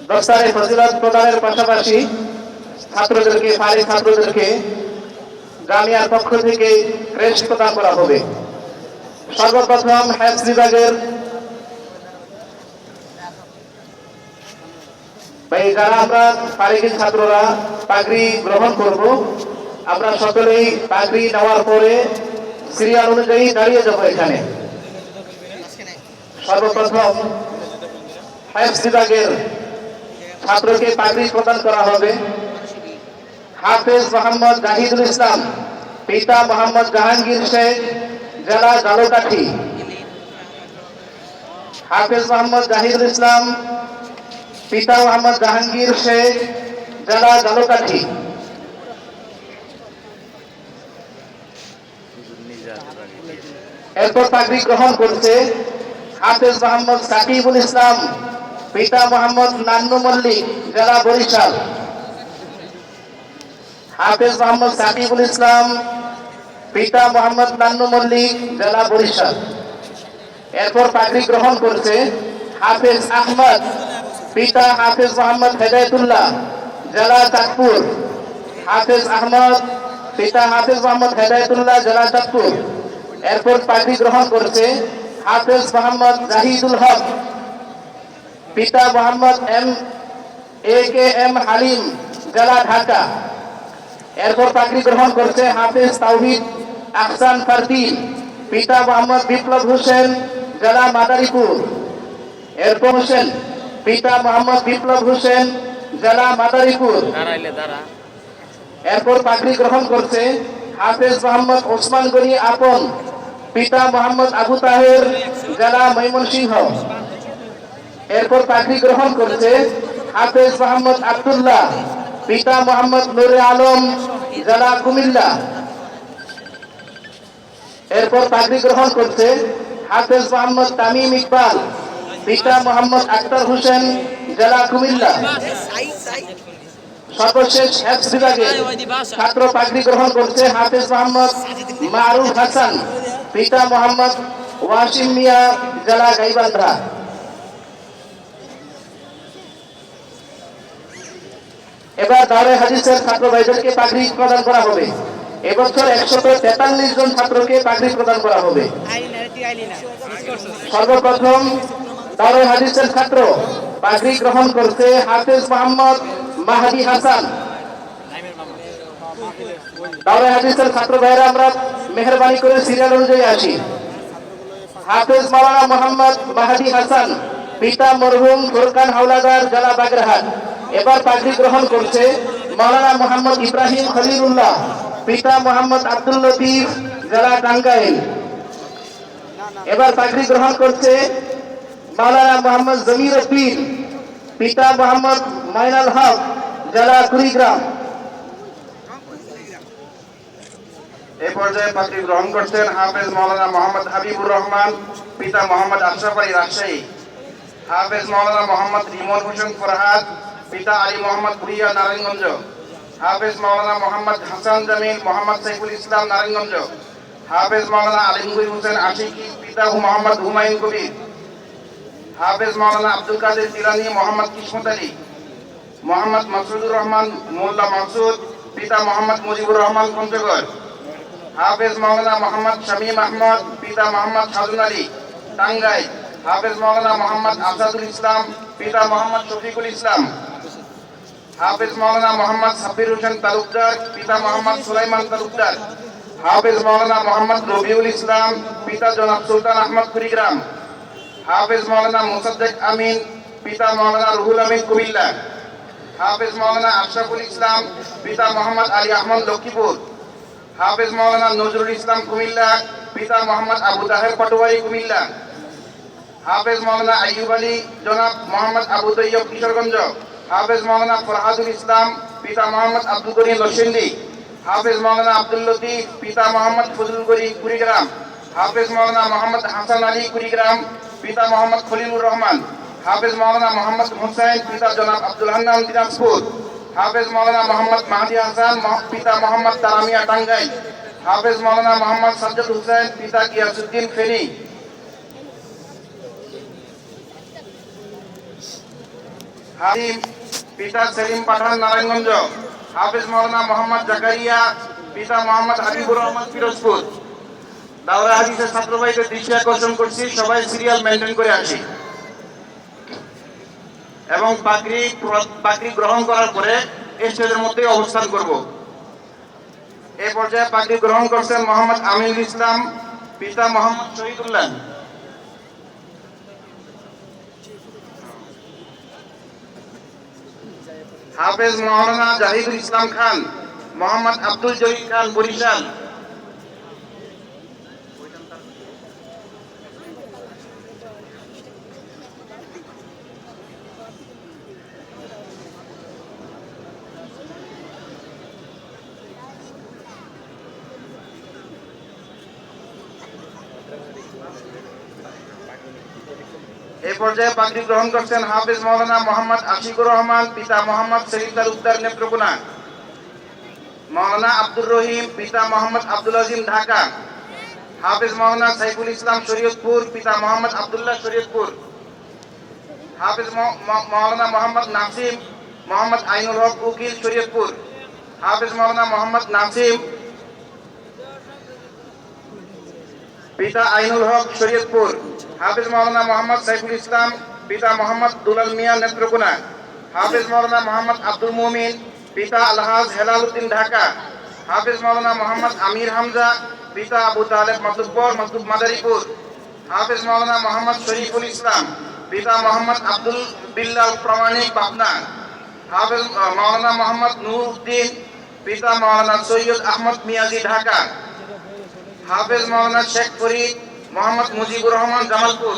দস্তারে ফজিলত প্রদানের পাশাপাশি ছাত্রদেরকে ফারিক ছাত্রদেরকে জামিয়ার পক্ষ থেকে ক্রেস্ট প্রদান করা হবে। সর্বপ্রথম হেফজ বিভাগের যারা আমরা ফারিকি ছাত্ররা পাগড়ি গ্রহণ করব, আমরা সকলেই পাগড়ি নেওয়ার পরে সিরিয়াল অনুযায়ী দাঁড়িয়ে যাব। এখানে সর্বপ্রথম হেফজ বিভাগের ছাত্রকে পাগড়ি প্রদান করা হবে। হাফেজ মোহাম্মদ জাহিদুল ইসলাম, পিতা মোহাম্মদ জাহাঙ্গীর শেখ, জেলা ঝালকাঠি। হাফেজ মোহাম্মদ জাহিদুল ইসলাম, পিতা মোহাম্মদ জাহাঙ্গীর শেখ, জেলা ঝালকাঠি। এরপর পাগড়ি গ্রহণ করছে হাফেজ মোহাম্মদ সাকিবুল ইসলাম, পিতা মোহাম্মদ নান্নু মল্লিক, জেলা বরিশাল। হাফেজ মোহাম্মদ সাকিবুল ইসলাম, পিতা মোহাম্মদ নান্নু মল্লিক, জেলা বরিশাল। এরপর পাগড়ি গ্রহণ করছে হাফেজ আহমদ, পিতা হাফেজ মোহাম্মদ হেদায়েতুল্লাহ, জেলা চাঁদপুর। হাফেজ আহমদ, পিতা হাফেজ মোহাম্মদ হেদায়েতুল্লাহ, জেলা চাঁদপুর। এরপর পাগড়ি গ্রহণ করছে হাফেজ মোহাম্মদ জাহিদুল হক, পিতা মোহাম্মদ এম হালিম, জেলা ঢাকা। এরপর পাগড়ি গ্রহণ করছে হাফেজ তাওহিদ আহসান ফারদিন, পিতা মোহাম্মদ বিপ্লব হোসেন, জেলা মাদারীপুর। এরপর হোসেন, পিতা মোহাম্মদ বিপ্লব হোসেন, জেলা মাদারীপুর। এরপর পাগড়ি গ্রহণ করছে হাফেজ মোহাম্মদ ওসমান গনি আপন, পিতা মোহাম্মদ আবু তাহের, জেলা ময়মনসিংহ। এরপর পাগড়ি গ্রহণ করছে হাফেজ মোহাম্মদ আব্দুল্লাহ, পিতা মোহাম্মদ নুরে আলম, জেলা কুমিল্লা। এরপর পাগড়ি গ্রহণ করছে হাফেজ মোহাম্মদ তামিম ইকবাল, পিতা মোহাম্মদ আক্তার হোসেন, জেলা কুমিল্লা। সর্বশেষ হেফজ বিভাগে ছাত্র পাগড়ি গ্রহণ করছে হাফেজ মোহাম্মদ মারুফ হাসান, পিতা মোহাম্মদ ওয়াসিম মিয়া, জেলা গাইবান্ধা। এবার দাওরায়ে হাদিসের ছাত্র ভাইদেরকে পাগড়ি প্রদান করা হবে। এবছর 143 জন ছাত্রকে পাগড়ি প্রদান করা হবে। সর্বপ্রথম দাওরায়ে হাদিসের ছাত্র পাগড়ি গ্রহণ করছে হাফেজ মোহাম্মদ মাহাদি হাসান। দাওরায়ে হাদিসের ছাত্র ভাইরা আমরা মেহরবানি করে সিরিয়াল অনুযায়ী আসি। হাফেজ মাওলানা মোহাম্মদ মাহাদি হাসান, পিতা মরহুম ফুরকান হাওলাদার, জেলা বাগেরহাট। এবার পাগড়ি গ্রহণ করছে মাওলানা মোহাম্মদ ইব্রাহিম খলিলুল্লাহ, পিতা মোহাম্মদ আব্দুল লতিফ, জেলা টাঙ্গাইল। এবার পাগড়ি গ্রহণ করছে মাওলানা মোহাম্মদ জমির উদ্দিন, পিতা মোহাম্মদ মাইনাল হক, জেলা কুড়িগ্রাম। এই পর্যায়ে পাগড়ি গ্রহণ করছেন হাফেজ মাওলানা মোহাম্মদ হাবিবুর রহমান, পিতা মোহাম্মদ আশরাফ আলী, রাজশাহী। হাফেজ মাওলানা মোহাম্মদ রিমন হোসেন ফরহাদ, পিতা আলী মোহাম্মদ ভুইয়া, নারায়ণগঞ্জ। হাফেজ মাওলানা মোহাম্মদ হাসান জামিল, মোহাম্মদ সাইফুল ইসলাম, নারায়ণগঞ্জ। হাফেজ মাওলানা আলিমগুল হোসেন আশিকি, পিতা মোহাম্মদ হুমায়ুন কবির। হাফেজ মাওলানা আব্দুল কাদের জিলানী, মোহাম্মদ কিসমত আলী। মোহাম্মদ মাসুদুর রহমান মোল্লা মাসুদ, পিতা মোহাম্মদ মুজিবুর রহমান, পঞ্চগড়। হাফেজ মাওলানা মোহাম্মদ শামীম আহমদ, পিতা মোহাম্মদ সাজুন আলী, টাঙ্গাইল। হাফেজ মাওলানা মোহাম্মদ আসাদুল ইসলাম, পিতা মোহাম্মদ শফিকুল ইসলাম। হাফেজ মাওলানা মোহাম্মদ সাব্বির হোসেন তালুকদার, পিতা মোহাম্মদ সুলাইমান তালুকদার। হাফেজ মাওলানা মোহাম্মদ রবিউল ইসলাম, পিতা জনাব সুলতান আহমদ, কুড়িগ্রাম। হাফেজ মাওলানা মোসাদ্দেক আমিন, পিতা মাওলানা রুহুল আমিন, কুমিল্লা। হাফেজ মাওলানা আশরাফুল ইসলাম, পিতা মোহাম্মদ আলী আহমদ, লক্ষ্মীপুর। হাফেজ মাওলানা নজরুল ইসলাম, কুমিল্লা, পিতা মোহাম্মদ আবু তাহের, পাটোয়ারি, কুমিল্লা। হাফেজ মাওলানা আইয়ুব আলী জনাব মোহাম্মদ আবু তৈয়ব, কিশোরগঞ্জ। হাফেজ মাওলানা ফরহাদুল ইসলাম, পিতা মোহাম্মদ আব্দুল গনি, নরসিংদী। হাফেজ মাওলানা আব্দুল লতিফ, পিতা মোহাম্মদ ফজলুল গনি, কুড়িগ্রাম। হাফেজ মাওলানা মোহাম্মদ হাসান আলী, কুড়িগ্রাম, পিতা মোহাম্মদ খলিলুর রহমান। হাফেজ মাওলানা মোহাম্মদ হোসেন, পিতা জনাব আব্দুল হান্নান, দিনাজপুর। হাফেজ মাওলানা মোহাম্মদ মাহদি হাসান পিতা মোহাম্মদ তারামিয়া টাঙ্গাইল। হাফেজ মাওলানা মোহাম্মদ সাজ্জাদ হোসেন পিতা গিয়াসউদ্দিন ফেনী। হালিম পিতা সেলিম পাঠান নারায়ণগঞ্জ। হাফেজ মাওলানা মোহাম্মদ জাকারিয়া পিতা মোহাম্মদ হাবিবুর রহমান পিরোজপুর। দাওরা হাদিসের ছাত্র ভাইদের দৃষ্টি আকর্ষণ করছি, সবাই সিরিয়াল মেনটেন করে আসি এবং পাগড়ি গ্রহণ করার পরে স্টেজের মধ্যে অবস্থান করব। এই পর্যায়ে পাগড়ি গ্রহণ করছেন মোহাম্মদ আমিনুল ইসলাম পিতা মোহাম্মদ শহীদুল্লাহ। হাফেজ মাওলানা জাহিদুল ইসলাম খান মোহাম্মদ আব্দুল জলিল খান বরিশাল। এই পর্যায়ে পাগড়ি গ্রহণ করছেন হাফেজ মাওলানা মোহাম্মদ আশিকুর রহমান পিতা মোহাম্মদ শরীফ তালুকদার নেত্রকোনা। মাওলানা আব্দুর রহিম পিতা মোহাম্মদ আব্দুল আজিম ঢাকা। হাফেজ মাওলানা সাইফুল ইসলাম শরীয়তপুর পিতা মোহাম্মদ আব্দুল্লাহ শরীয়তপুর। হাফেজ মাওলানা মোহাম্মদ নাসিম মোহাম্মদ আইনুল হক উকিল শরীয়তপুর। হাফেজ মাওলানা মোহাম্মদ নাসিম পিতা আইনুল হক শরীয়তপুর। হাফেজ মাওলানা মোহাম্মদ সাইফুল ইসলাম পিতা মোহাম্মদ দুলাল মিয়া নেত্রকোনা। হাফেজ মাওলানা মোহাম্মদ আব্দুল মুমিন পিতা আলহাজ হেলাল উদ্দিন ঢাকা। হাফেজ মাওলানা মোহাম্মদ আমির হামজা পিতা আবু তালেব মাতুব্বর মাদারীপুর। হাফেজ মাওলানা মোহাম্মদ শরীফুল ইসলাম পিতা মোহাম্মদ আব্দুল বিল্লাল প্রামাণিক পাবনা। হাফেজ মাওলানা মোহাম্মদ নূর উদ্দিন পিতা মাওলানা সৈয়দ আহমদ মিয়াজি ঢাকা। হাফেজ মাওলানা শেখ ফরিদ মোহাম্মদ মুজিবুর রহমান জামালপুর।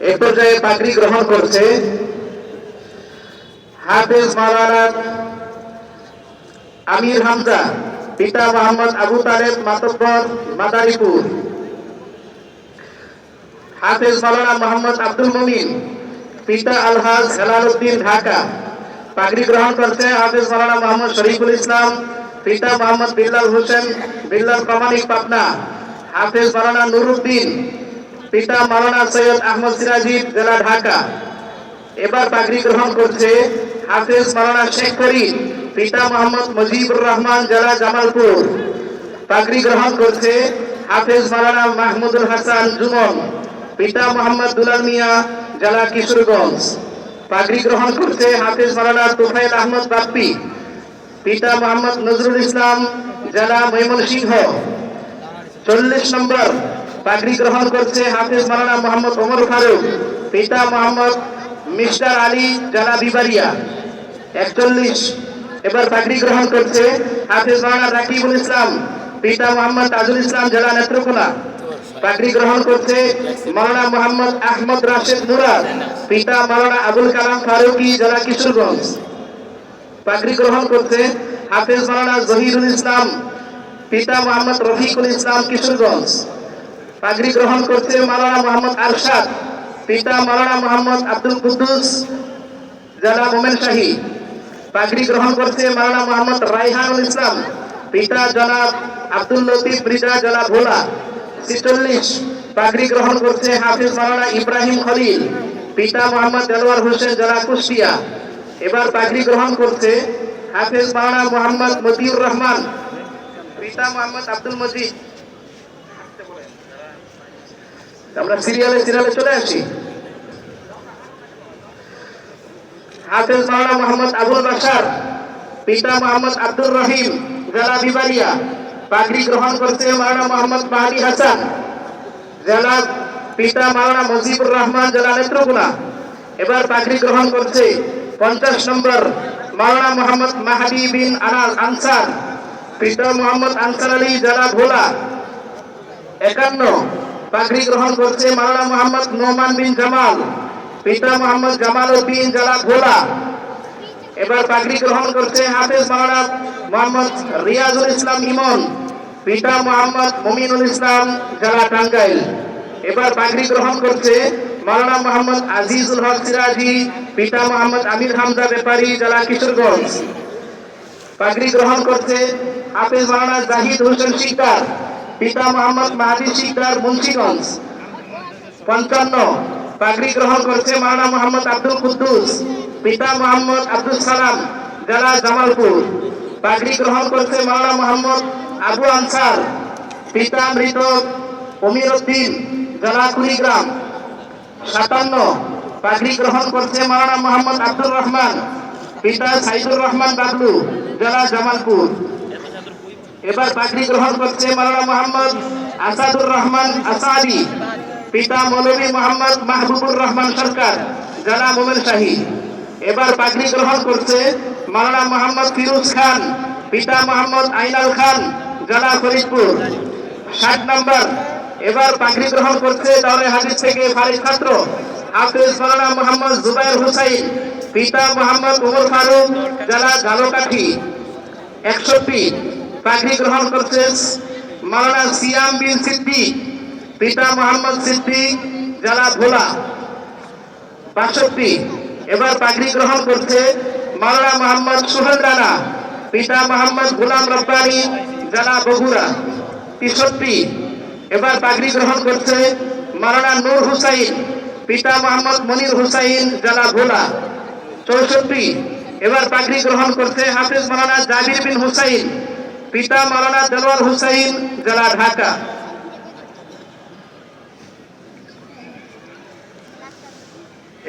এই পর্যায়ে পাগড়ি গ্রহণ করছে হাফেজ মাওলানা আমির হামজা পিতা মোহাম্মদ আবু তালেব মাতব্বর মাদারীপুর। হাফেজ মাওলানা মোহাম্মদ আব্দুল মুমিন পিতা আলহাজ হেলাল উদ্দিন ঢাকা। পাগড়ি গ্রহণ করছে হাফেজ মাওলানা মোহাম্মদ শরীফুল ইসলাম পিতা মোহাম্মদ বিল্লাল হোসেন বিল্লাল প্রামাণিক পাবনা। হাফেজ মাওলানা নুরুদ্দিন পিতা মাওলানা সৈয়দ আহমদ সিরাজি জেলা ঢাকা। এবার পাগড়ি গ্রহণ করছে হাফেজ মাওলানা শেখ ফরিদ পিতা মোহাম্মদ মুজিবুর রহমান জেলা জামালপুর। পাগড়ি গ্রহণ করছে হাফেজ মাওলানা মাহমুদুল হাসান জুমন পিতা মোহাম্মদ দুলাল মিয়া জেলা কিশোরগঞ্জ। পাগড়ি গ্রহণ করছে হাফেজ মাওলানা তুফাইল আহমদ বাপ্পি পিতা মোহাম্মদ নজরুল ইসলাম জেলা ময়মনসিংহ। 40 নম্বর পাগড়ি গ্রহণ করছে হাফেজ মাওলানা মোহাম্মদ ওমর ফারুক পিতা মোহাম্মদ মিস্টার আলী জেলা বিবারিয়া। 41 এবার পাগড়ি গ্রহণ করছে হাফেজ মাওলানা রাকিবুল ইসলাম পিতা মোহাম্মদ তাজুল ইসলাম জেলা নেত্রকোনা। পাগড়ি গ্রহণ করছে মাওলানা মোহাম্মদ আহমদ রাশেদ মুরাদ পিতা মাওলানা আবুল কালাম ফারুকি জেলা কিশোরগঞ্জ। পাগড়ি গ্রহণ করছে হাফেজ মাওলানা জহিরুল ইসলাম পিতা মোহাম্মদ রফিকুল ইসলাম কিশোরগঞ্জ। পাগড়ি গ্রহণ করছে মাওলানা মোহাম্মদ আরশাদ পিতা মাওলানা মোহাম্মদ আব্দুল কুদ্দুস জেলা মোমেনশাহী। পাগড়ি গ্রহণ করছে মাওলানা মোহাম্মদ রাইহানুল ইসলাম পিতা জনাব আব্দুল লতিফ রিজা জেলা ভোলা। 46 পাগড়ি গ্রহণ করছে হাফিজ মাওলানা ইব্রাহিম খলিল পিতা মোহাম্মদ দেলোয়ার হোসেন জেলা কুষ্টিয়া। এবার পাগড়ি গ্রহণ করছে হাফিজ মাওলানা মোহাম্মদ মতিউর রহমান পিতা মোহাম্মদ আব্দুল মজিদ। আমরা সিরিয়ালে চলে আসি। হাফেজ মাওলানা মোহাম্মদ আবুল বাশার পিতা মোহাম্মদ আব্দুর রহিম জেলা বিবারিয়া। পাগড়ি গ্রহণ করছে মাওলানা মোহাম্মদ মাহদি হাসান জেলা পিতা মাওলানা মুজিবুর রহমান জেলা নেত্রকোনা। এবার পাগড়ি গ্রহণ করছে 50 নম্বর মাওলানা মোহাম্মদ মাহদি বিন আনসার পিতা মোহাম্মদ আনসার আলী জেলা ভোলা। 51 পাগড়ি গ্রহণ করছে মাওলানা মোহাম্মদ নোমান বিন জামাল, পিতা মোহাম্মদ জামাল উদ্দিন জেলা ভোলা। এবার পাগড়ি গ্রহণ করছে হাফেজ মাওলানা মোহাম্মদ রিয়াজুল ইসলাম ইমন, পিতা মোহাম্মদ মুমিনুল ইসলাম জেলা টাঙ্গাইল। এবার পাগড়ি গ্রহণ করছে মাওলানা মোহাম্মদ আজিজুল হক সিরাজি, পিতা মোহাম্মদ আমির হামজা ব্যাপারী জেলা কিশোরগঞ্জ। পাগড়ি গ্রহণ করছে হাফেজ মাওলানা জাহিদ হোসেন শিকদার, পিতা মোহাম্মদ মাহাদি শিকদার মুন্সিগঞ্জ। 55 পাগড়ি গ্রহণ করছে মাওলানা মোহাম্মদ আব্দুল কুদ্দুস, পিতা মোহাম্মদ আব্দুল সালাম জেলা জামালপুর। পাগড়ি গ্রহণ করছে মাওলানা মোহাম্মদ আবু আনসার, পিতা মৃত অমির উদ্দিন জেলা কুড়িগ্রাম। 57 পাগড়ি গ্রহণ করছে মাওলানা মোহাম্মদ আব্দুর রহমান, পিতা সাইদুর রহমান বাবলু জেলা জামালপুর। এবার পাগড়ি গ্রহণ করছে মাওলানা মোহাম্মদ আসাদুর রহমান আসাদি, পিতা মৌলভী মোহাম্মদ মাহবুবুর রহমান সরকার জেলা মোমেনশাহী। এবার পাগড়ি গ্রহণ করছে মাওলানা মোহাম্মদ ফিরোজ খান, পিতা মোহাম্মদ আইনাল খান জেলা ফরিদপুর। 60 নম্বর এবার পাগড়ি গ্রহণ করছে দাওরে হাদিস থেকে ফারিক ছাত্র হাফেজ মাওলানা মোহাম্মদ জুবাইর হুসাইন, পিতা মোহাম্মদ উমর ফারুক জেলা ঝালকাঠি। 61 পাগড়ি গ্রহণ করছে মাওলানা সিয়াম বিন সিদ্দিক, পিতা মোহাম্মদ সিদ্দিক জেলা ভোলা। 62 এবার পাগড়ি গ্রহণ করছে মাওলানা মোহাম্মদ সোহেল রানা, পিতা মোহাম্মদ গোলাম রব্বানী জেলা বগুড়া। 63 এবার পাগড়ি গ্রহণ করছে মাওলানা নূর হুসাইন, পিতা মোহাম্মদ মনির হুসাইন জেলা ভোলা। 64 এবার পাগড়ি গ্রহণ করছে হাফেজ মাওলানা জাবির বিন হুসাইন, পিতা মাওলানা দেলোয়ার হুসাইন জেলা ঢাকা।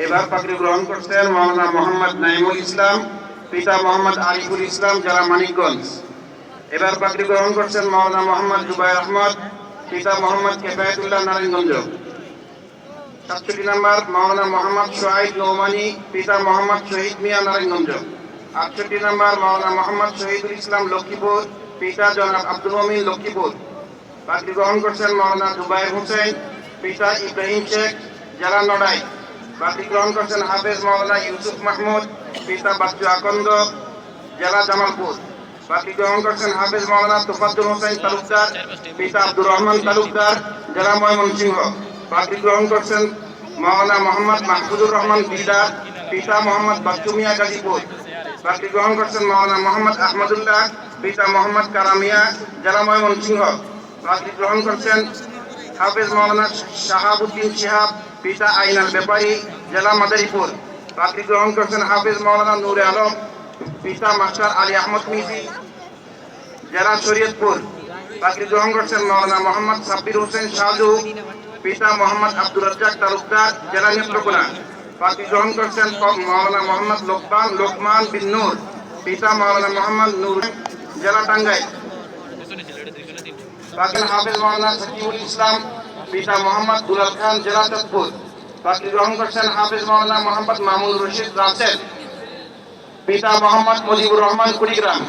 এবার পাগড়ি গ্রহণ করছেন মাওলানা মোহাম্মদ নাইমুল ইসলাম, পিতা মোহাম্মদ আরিফুল ইসলাম জেলা মানিকগঞ্জ। এবার পাগড়ি গ্রহণ করছেন মাওলানা মোহাম্মদ জুবাইর আহমদ, পিতা মোহাম্মদ কেফায়েতুল্লাহ নারায়ণগঞ্জ। 67 নম্বর মাওলানা মোহাম্মদ সোহাইদ নৌমানি, পিতা মোহাম্মদ শহীদ মিয়া নারায়ণগঞ্জ। 68 নম্বর মাওলানা মোহাম্মদ শহীদুল ইসলাম লক্ষ্মীপুর, পিতা জনাব আব্দুল মমিন লক্ষ্মীপুর। পাগড়ি গ্রহণ করছেন মাওলানা জুবাইর হোসেন, পিতা ইব্রাহিম শেখ জেলা নড়াই। পাগড়ি গ্রহণ করছেন হাফেজ মাওলানা ইউসুফ মাহমুদ, পিতা বাচ্চু আকন্দ জেলা জামালপুর। পাগড়ি গ্রহণ করছেন হাফেজ মাওলানা তোফাজ্জল হোসেন তালুকদার, পিতা আব্দুর রহমান তালুকদার জেলা ময়মনসিংহ। পাগড়ি গ্রহণ করছেন মাওলানা মোহাম্মদ মাহফুজুর রহমান দিলদার, পিতা মোহাম্মদ বাচ্চু মিয়া গাজীপুর। পাগড়ি গ্রহণ করছেন মাওলানা মোহাম্মদ আহমদুল্লাহ, পিতা মোহাম্মদ কারামিয়া জেলা ময়মনসিংহ। পাগড়ি গ্রহণ করছেন হাফেজ মাওলানা শাহাবুদ্দিন শিহাব, পিতা আইনাল ব্যাপারী জেলা মাদারীপুর। পাগড়ি গ্রহণ করছেন হাফেজ মাওলানা নূরে আলম, পিতা মাস্টার আলী আহমদ মিজি জেলা শরীয়তপুর। পাগড়ি গ্রহণ করছেন মাওলানা মোহাম্মদ সাব্বির হোসেন শাহজু, পিতা মোহাম্মদ আব্দুর রাজ্জাক তালুকদার জেলা নেত্রকোনা। পাগড়ি গ্রহণ করছেন মাওলানা মোহাম্মদ লোকমান বিন নূর, পিতা মাওলানা মোহাম্মদ নূর জেলা টাঙ্গাইল। পাগড়ি হাফেজ মাওলানা সাকিবুল ইসলাম, পিতা মোহাম্মদ দুলাল খান জেলা চাঁদপুর। পাগড়ি গ্রহণ করছেন হাফেজ মাওলানা মোহাম্মদ মামুন রশিদ রাসেল, পিতা মোহাম্মদ মুজিবুর রহমান কুড়িগ্রাম।